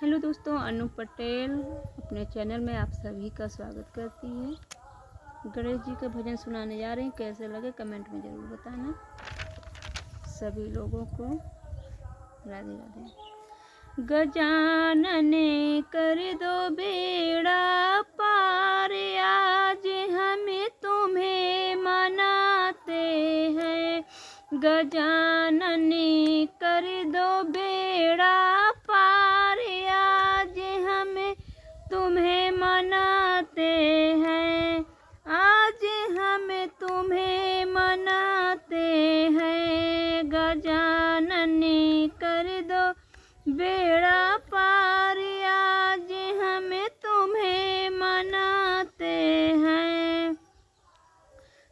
Hello दोस्तों, अनु पटेल अपने channel में आप सभी का स्वागत करती है। गणेश जी का भजन सुनाने जा रहे हैं। कैसे लगे कमेंट में ज़रूर बताना। सभी लोगों को राधे राधे। गजानन कर दो बेड़ा पार, आज हमें तुम्हें मनाते हैं। गजानन कर दो बेड़ा पार, आज हमें तुम्हें मनाते हैं। आज हमें तुम्हें मनाते हैं। गजानन कर दो बेड़ा पार, आज हमें तुम्हें मनाते हैं।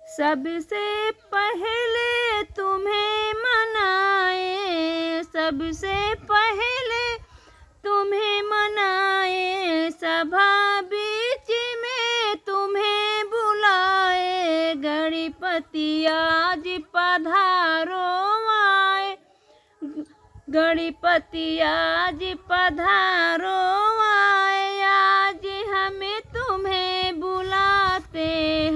सबसे पहले तुम्हें मनाए, सबसे पहले तुम्हें मनाए, सभा बीच में तुम्हें बुलाए। गणपति आज पधारो आए, गणपति आज पधारो आए, आज हमें तुम्हें बुलाते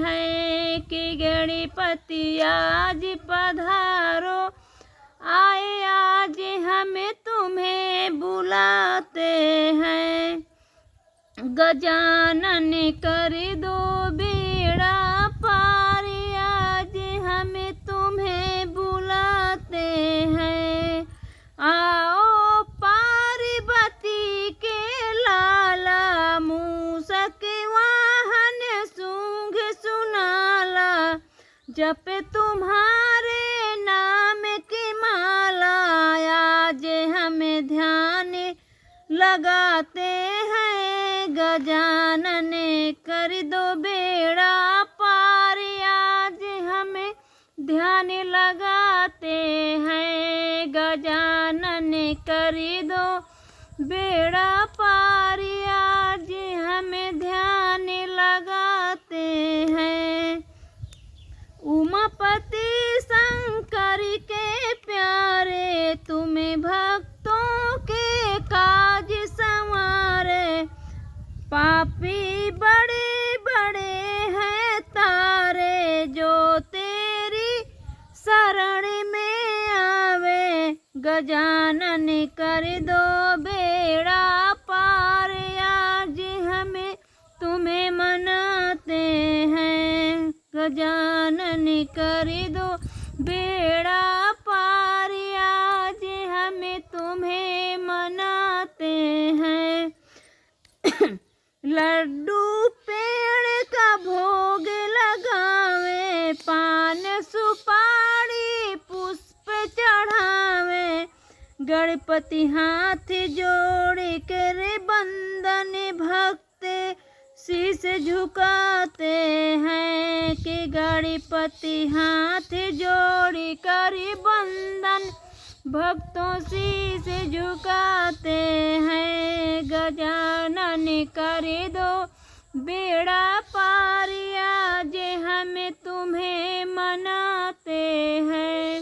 हैं। कि गणपति आज पधारो आए, आज हमें तुम्हें बुलाते हैं। गजानन कर दो बेड़ा पार, आज हमें तुम्हें बुलाते हैं। आओ पार्वती के लाला, मूषक वाहन सूंघ सुनाला, जप तुम्हारे नाम की माला, आज हमें ध्यान लगाते हैं। गजानन कर दो बेड़ा पार, आज हमें ध्यान लगाते हैं। गजानन कर दो बेड़ा पार, आज हमें ध्यान लगाते हैं। उमापति शंकर के प्यारे, तुम्हें भक्तों के काज संवारे। पापी बड़े बड़े हैं तारे, जो तेरी शरण में आवे। गजानन कर दो बेड़ा पार, आज हमें तुम्हें मनाते हैं। गजानन कर दो बेड़ा पार, आज हमें तुम्हें मनाते हैं। लड्डू पेड़ का भोग लगावे, पान सुपारी पुष्प चढ़ावे। गणपति हाथ जोड़ कर बंदन भक्त शीश झुकाते हैं। कि गणपति हाथ जोड़ कर बंदन भक्तों शीश झुकाते हैं। गजानन कर दो बेड़ा पार, आज हमें तुम्हें मनाते हैं।